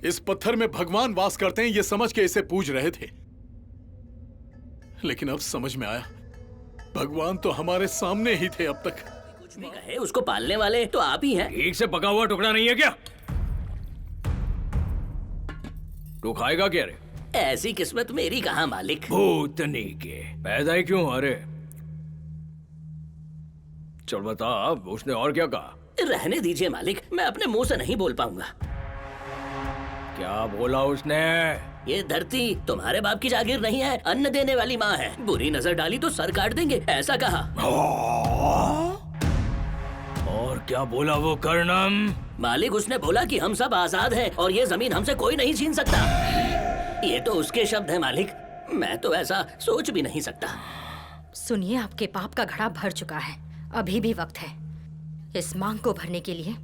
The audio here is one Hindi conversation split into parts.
इस पत्थर में भगवान वास करते हैं ये समझ के इसे पूज रहे थे, लेकिन अब समझ में आया भगवान तो हमारे सामने ही थे अब तक। कुछ भी कहे, उसको पालने वाले तो आप ही हैं। ठीक से पका हुआ टुकड़ा नहीं है क्या? तू खाएगा क्या रे? ऐसी किस्मत मेरी कहाँ मालिक। भूतनी के पैदा ही क्यों? अरे चल बता, उसने और क्या कहा? रहने दीजिए मालिक, मैं अपने मुंह से नहीं बोल पाऊंगा। क्या बोला उसने? ये धरती तुम्हारे बाप की जागीर नहीं है, अन्न देने वाली माँ है। बुरी नजर डाली तो सर काट देंगे, ऐसा कहा। और क्या बोला वो कर्णम? मालिक उसने बोला कि हम सब आजाद हैं और ये जमीन हमसे कोई नहीं छीन सकता। ये तो उसके शब्द हैं मालिक, मैं तो ऐसा सोच भी नहीं सकता। सुनिए, आपके पाप का घड़ा भर चुका है, अभी भी वक्त है। इस मांग को भरने के लिए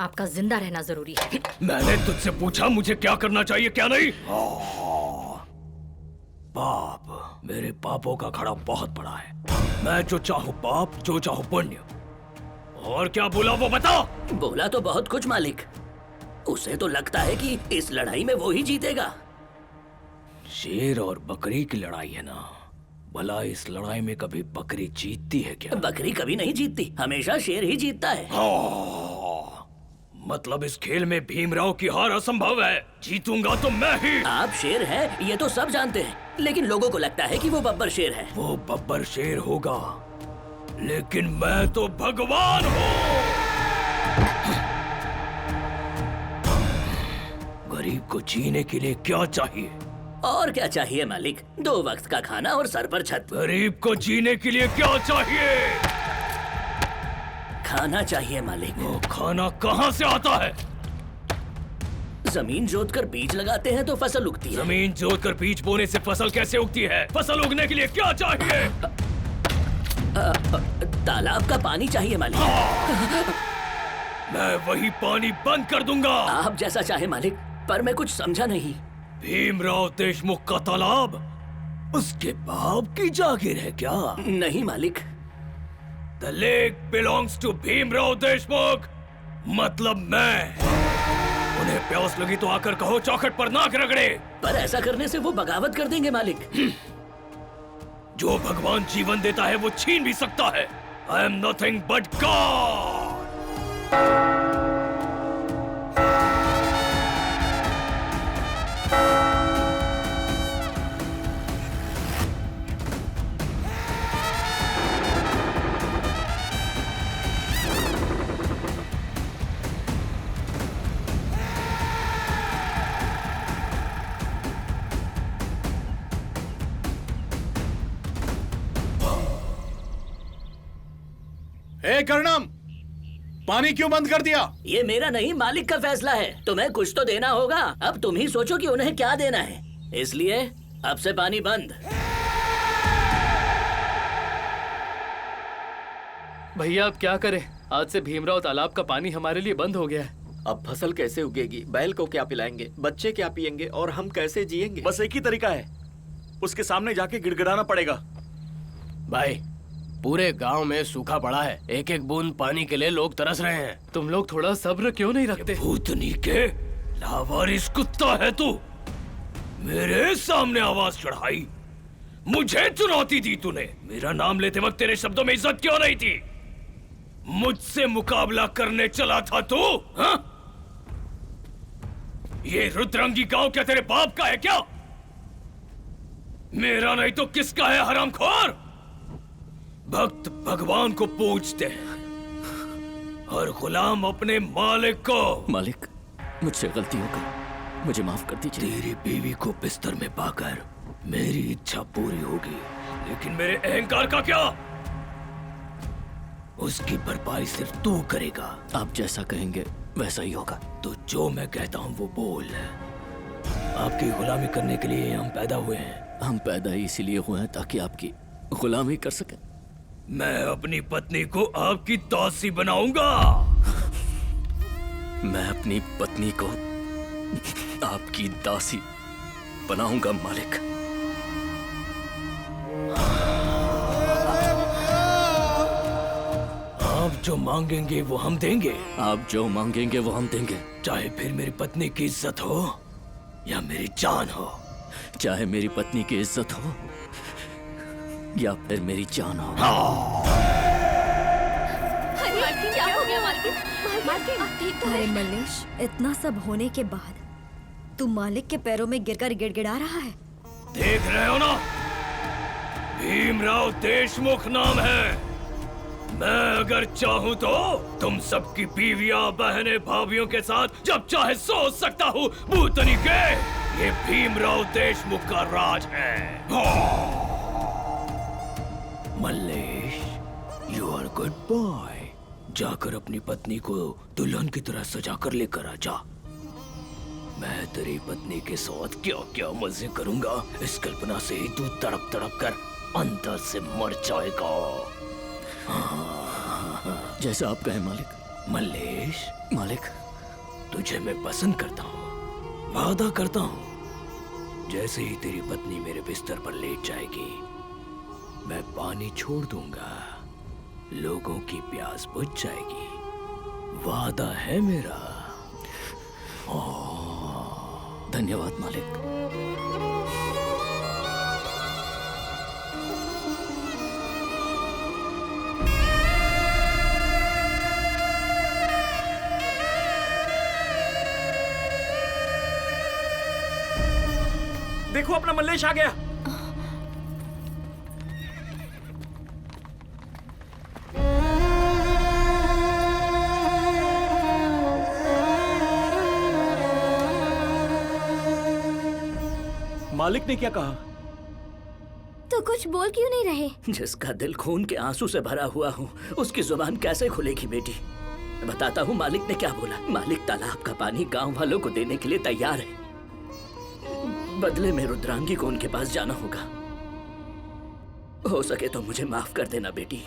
आपका जिंदा रहना जरूरी है। मैंने तुझसे पूछा मुझे क्या करना चाहिए क्या नहीं? पाप, मेरे पापों का घड़ा बहुत बड़ा है। मैं जो चाहूँ पाप, जो चाहूँ पुण्य। और क्या बोला वो बता? बोला तो बहुत कुछ मालिक। उसे तो लगता है कि इस लड़ाई में वो ही जीतेगा। शेर और बकरी की लड़ाई है ना, भला इस लड़ाई में कभी बकरी जीतती है क्या? बकरी कभी नहीं जीतती, हमेशा शेर ही जीतता है। मतलब इस खेल में भीमराव की हार असंभव है। जीतूंगा तो मैं ही। आप शेर हैं, ये तो सब जानते हैं, लेकिन लोगों को लगता है कि वो बब्बर शेर है। वो बब्बर शेर होगा, लेकिन मैं तो भगवान हूँ। गरीब को जीने के लिए क्या चाहिए? और क्या चाहिए मालिक? 2 वक्त का खाना और सर पर छत। गरीब को जीने के लिए क्या चाहिए? खाना चाहिए मालिक। वो खाना कहाँ से आता है? जमीन जोतकर बीज लगाते हैं तो फसल उगती है। जमीन जोतकर बीज बोने से फसल कैसे उगती है? फसल उगने के लिए क्या चाहिए? तालाब का पानी चाहिए मालिक। मैं वही पानी बंद कर दूंगा। आप जैसा चाहे मालिक, पर मैं कुछ समझा नहीं। भीमराव देशमुख का तालाब उसके बाप की जागीर है क्या? नहीं मालिक। The lake belongs to Bhimrao Deshmukh. मतलब मैं। उन्हें प्यास लगी तो आकर कहो चौखट पर नाक रगड़े। पर ऐसा करने से वो बगावत कर देंगे मालिक। जो भगवान जीवन देता है वो छीन भी सकता है। I am nothing but God। ए कर्णम, पानी क्यों बंद कर दिया? ये मेरा नहीं, मालिक का फैसला है। तुम्हें कुछ तो देना होगा। अब तुम ही सोचो कि उन्हें क्या देना है। इसलिए अब से पानी बंद। भैया अब क्या करें? आज से भीमराव तालाब का पानी हमारे लिए बंद हो गया है। अब फसल कैसे उगेगी? बैल को क्या पिलाएंगे? बच्चे क्या पिएंगे? और हम कैसे जिएंगे? बस एक ही तरीका है, उसके सामने जाके गिड़गिड़ाना पड़ेगा। भाई, पूरे गांव में सूखा पड़ा है, एक एक बूंद पानी के लिए लोग तरस रहे हैं। तुम लोग थोड़ा सब्र क्यों नहीं रखते? भूतनी के लावारिस कुत्ता है तू। मेरे सामने आवाज चढ़ाई, मुझे चुनौती दी तूने। मेरा नाम लेते वक्त तेरे शब्दों में इज्जत क्यों नहीं थी? मुझसे मुकाबला करने चला था तू? हाँ? ये रुद्रंगी गांव क्या तेरे बाप का है क्या? मेरा नहीं तो किसका है हरामखोर? भक्त भगवान को पूजते हैं और गुलाम अपने मालिक को। मालिक, मुझसे गलती हो गई, मुझे माफ कर दीजिए। तेरी बीवी को बिस्तर में पाकर मेरी इच्छा पूरी होगी, लेकिन मेरे अहंकार का क्या? उसकी भरपाई सिर्फ तू करेगा। आप जैसा कहेंगे वैसा ही होगा। तो जो मैं कहता हूँ वो बोल। आपकी गुलामी करने के लिए हम पैदा हुए हैं। हम पैदा ही इसीलिए हुए हैं ताकि आपकी गुलामी कर सकें। मैं अपनी पत्नी को आपकी दासी बनाऊंगा। मैं अपनी पत्नी को आपकी दासी बनाऊंगा मालिक। आप जो मांगेंगे वो हम देंगे, आप जो मांगेंगे वो हम देंगे, चाहे फिर मेरी पत्नी की इज्जत हो या मेरी जान हो। चाहे मेरी पत्नी की इज्जत हो या फिर मेरी जान हो। क्या हो गया मालकिन? आप ठीक तो अरे मल्लेश, इतना सब होने के बाद तू मालिक के पैरों में गिरकर गिड़गिड़ा रहा है। देख रहे हो ना, भीमराव देशमुख नाम है। मैं अगर चाहूं तो तुम सबकी बीवियां, बहनें, भाभियों के साथ जब चाहे सो सकता हूँ। भूतनी के ये भीमराव देशमुख का राज है। Mallesh, you are good boy. जाकर अपनी पत्नी को दुल्हन की तरह सजा कर लेकर आ जा। मैं तेरी पत्नी के साथ क्या क्या मजे करूंगा, इस कल्पना से ही तू तड़प तड़प कर अंदर से मर जाएगा। जैसा आप कहें मालिक। मल्लेश, मालिक, तुझे मैं पसंद करता हूँ, वादा करता हूँ। जैसे ही तेरी पत्नी मेरे बिस्तर पर लेट जाएगी, मैं पानी छोड़ दूंगा, लोगों की प्यास बुझ जाएगी। वादा है मेरा। धन्यवाद मालिक। देखो अपना मल्लेश आ गया। मालिक ने क्या कहा? तो कुछ बोल क्यों नहीं रहे? जिसका दिल खून के आंसू से भरा हुआ हो, उसकी जुबान कैसे खुलेगी बेटी? बताता हूँ मालिक ने क्या बोला। मालिक तालाब का पानी गांव वालों को देने के लिए तैयार है। बदले में रुद्रांगी को उनके पास जाना होगा। हो सके तो मुझे माफ कर देना बेटी।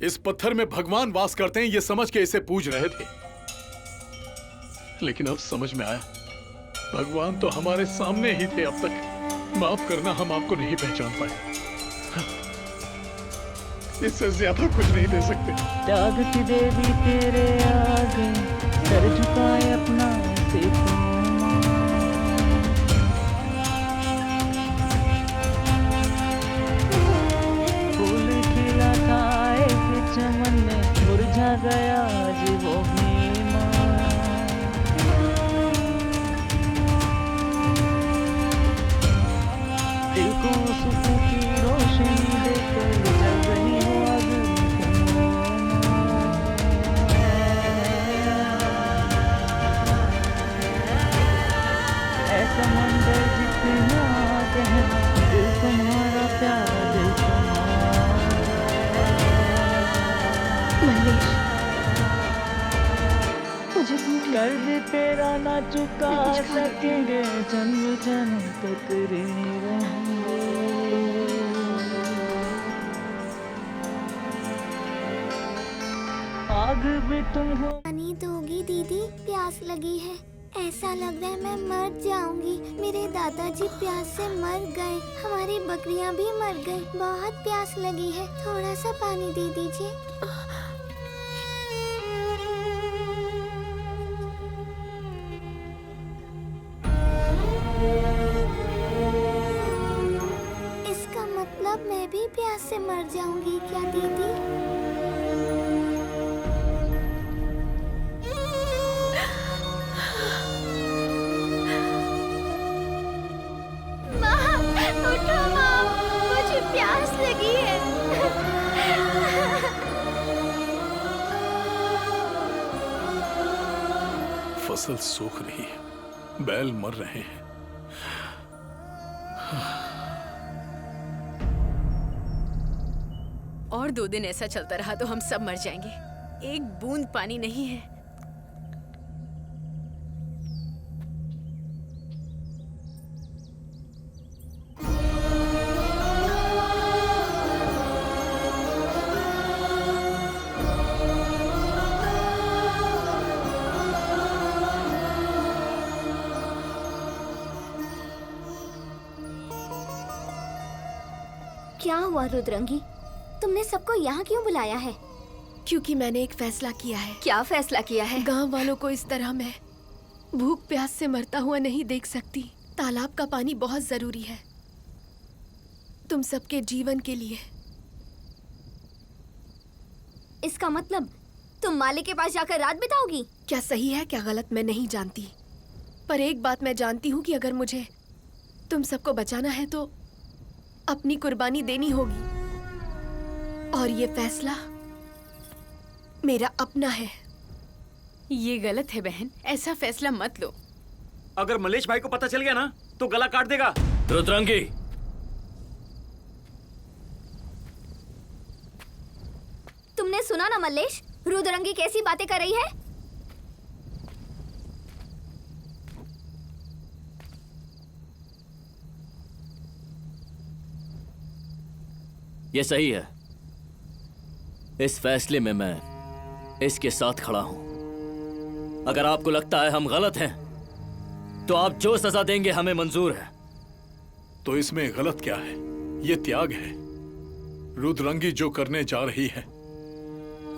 इस पत्थर में भगवान वास करते हैं, ये समझ के इसे पूज रहे थे। लेकिन अब समझ में आया, भगवान तो हमारे सामने ही थे अब तक। माफ करना, हम आपको नहीं पहचान पाए। इससे ज्यादा कुछ नहीं दे सकते। त्याग की देवी तेरे आगे सर झुकाए अपना देखो। फूल खिला था एक चमन में, मुरझा गया आज वो भीमा। दिल को सुकून की रोशनी देकर जल रही हो समंदर जितना गहरा, दिल तुम्हारा प्यारा, दिल तुम्हारा। मल्लेश, मुझे भूख लगी। कर्ज तेरा ना चुका सकेंगे, जन्म जन्म तक ऋणी रहेंगे। आग भी तुम हो। पानी दोगी दीदी? प्यास लगी है। ऐसा लग रहा है मैं मर जाऊंगी। मेरे दादाजी प्यास से मर गए, हमारी बकरियां भी मर गई। बहुत प्यास लगी है, थोड़ा सा पानी दे दीजिए। इसका मतलब मैं भी प्यास से मर जाऊंगी क्या दीदी? माँ, फसल सूख रही है, बैल मर रहे हैं। और 2 दिन ऐसा चलता रहा तो हम सब मर जाएंगे। एक बूंद पानी नहीं है। क्या हुआ रुद्रंगी? तुमने सबको यहाँ क्यों बुलाया है? क्योंकि मैंने एक फैसला किया है। क्या फैसला किया है? गांव वालों को इस तरह मैं भूख प्यास से मरता हुआ नहीं देख सकती। तालाब का पानी बहुत जरूरी है तुम सबके जीवन के लिए। इसका मतलब तुम मालिक के पास जाकर रात बिताओगी? क्या सही है क्या गलत मैं नहीं जानती, पर एक बात मैं जानती हूँ कि अगर मुझे तुम सबको बचाना है तो अपनी कुर्बानी देनी होगी। और ये फैसला मेरा अपना है। ये गलत है बहन, ऐसा फैसला मत लो। अगर मल्लेश भाई को पता चल गया ना तो गला काट देगा। रुद्रांगी, तुमने सुना ना मल्लेश, रुद्रंगी कैसी बातें कर रही है? ये सही है। इस फैसले में मैं इसके साथ खड़ा हूं। अगर आपको लगता है हम गलत हैं, तो आप जो सजा देंगे हमें मंजूर है। तो इसमें गलत क्या है? ये त्याग है। रुद्रंगी जो करने जा रही है,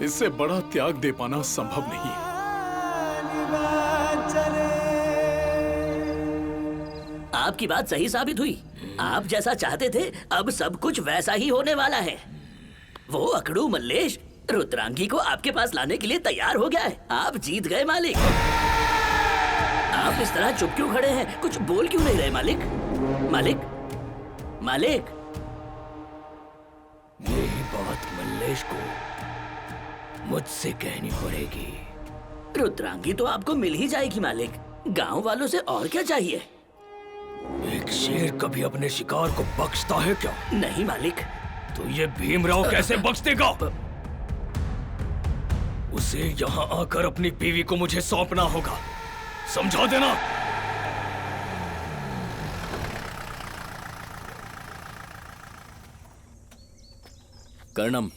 इससे बड़ा त्याग दे पाना संभव नहीं है। आपकी बात सही साबित हुई। आप जैसा चाहते थे अब सब कुछ वैसा ही होने वाला है। वो अकड़ू मल्लेश रुद्रांगी को आपके पास लाने के लिए तैयार हो गया है। आप जीत गए मालिक। आप इस तरह चुप क्यों खड़े हैं? कुछ बोल क्यों नहीं रहे मालिक? मालिक, मालिक। यही बात मल्लेश को मुझसे कहनी पड़ेगी। रुद्रांगी तो आपको मिल ही जाएगी मालिक। गांव वालों से और क्या चाहिए? एक शेर कभी अपने शिकार को बख्शता है क्या? नहीं मालिक। तो ये भीमराव कैसे बख्श देगा? उसे यहाँ आकर अपनी बीवी को मुझे सौंपना होगा, समझा देना। कर्णम,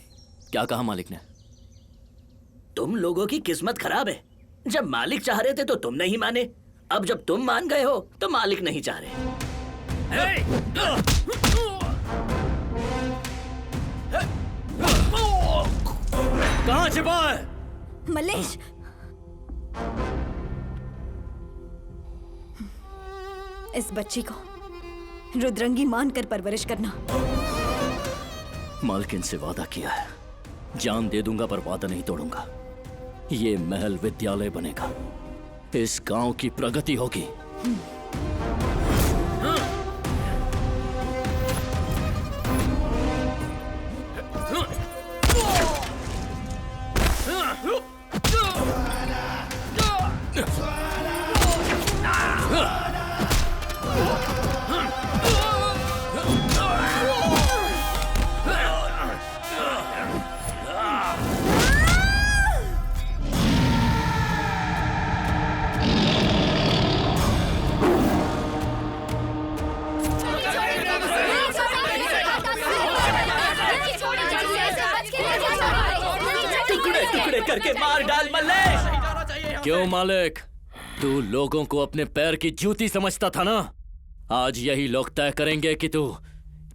क्या कहा मालिक ने? तुम लोगों की किस्मत खराब है। जब मालिक चाह रहे थे तो तुम नहीं माने, अब जब तुम मान गए हो तो मालिक नहीं चाह रहे। कहाँ छिपा है? मल्लेश, इस बच्ची को रुद्रंगी मानकर परवरिश करना। मालकिन से वादा किया है, जान दे दूंगा पर वादा नहीं तोड़ूंगा। ये महल विद्यालय बनेगा, इस गांव की प्रगति होगी। टुकड़े करके मार डाल मल्लेश। क्यों मालिक, तू लोगों को अपने पैर की जूती समझता था ना? आज यही लोग तय करेंगे कि तू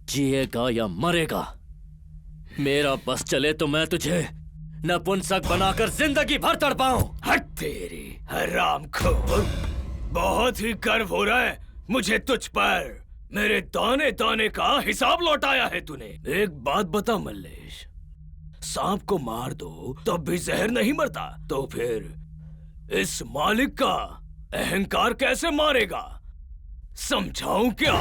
जिएगा या मरेगा। मेरा बस चले तो मैं तुझे नपुंसक बनाकर जिंदगी भर तड़पाऊं। हट तेरी हरामखोर, बहुत ही गर्व हो रहा है मुझे तुझ पर। मेरे दाने दाने का हिसाब लौटाया है तूने। एक बात बता मल्लेश, सांप को मार दो तब भी जहर नहीं मरता, तो फिर इस मालिक का अहंकार कैसे मारेगा? समझाऊं क्या?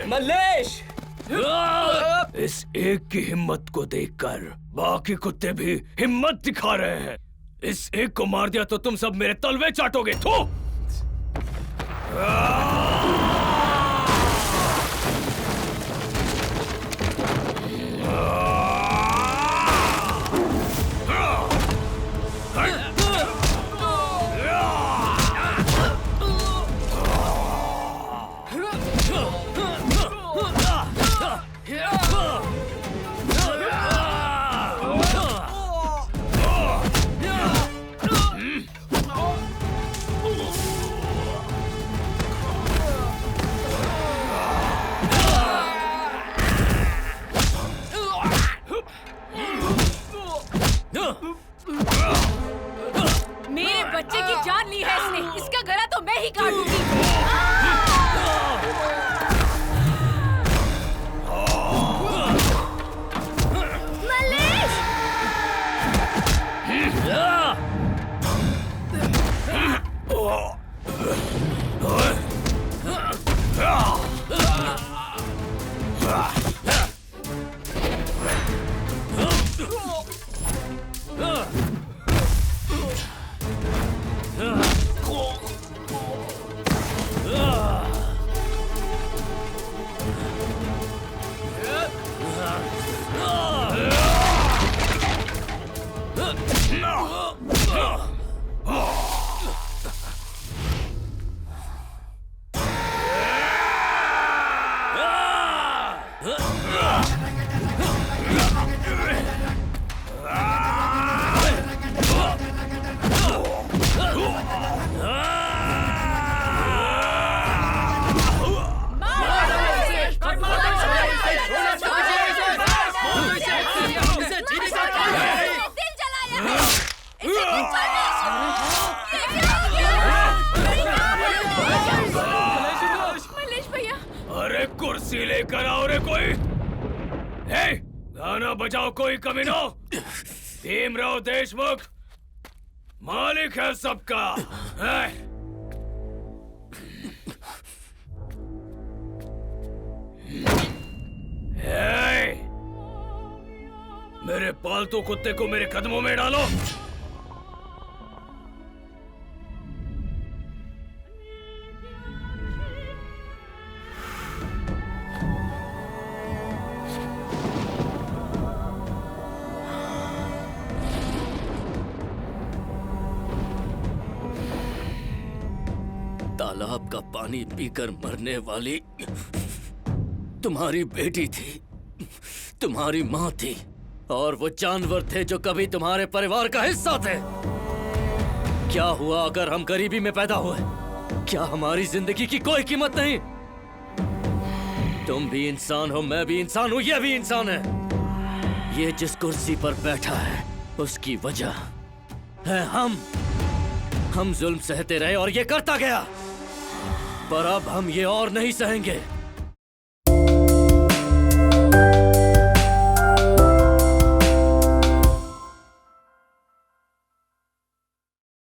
मल्लेश! इस एक की हिम्मत को देखकर बाकी कुत्ते भी हिम्मत दिखा रहे हैं। इस एक को मार दिया तो तुम सब मेरे तलवे चाटोगे। थू! मेरे बच्चे की जान ली है इसने। इसका गला तो मैं ही काटूंगी। अरे कुर्सी लेकर आओ रे कोई। हे, गाना बजाओ कोई कमीनो। भीमराव देशमुख मालिक है सबका। मेरे पालतू कुत्ते को मेरे कदमों में डालो। तालाब का पानी पीकर मरने वाली तुम्हारी बेटी थी, तुम्हारी माँ थी, और वो जानवर थे जो कभी तुम्हारे परिवार का हिस्सा थे। क्या हुआ अगर हम गरीबी में पैदा हुए? क्या हमारी जिंदगी की कोई कीमत नहीं? तुम भी इंसान हो, मैं भी इंसान हूं, ये भी इंसान है। ये जिस कुर्सी पर बैठा है उसकी वजह है हम जुल्म सहते रहे और ये करता गया, पर अब हम ये और नहीं सहेंगे।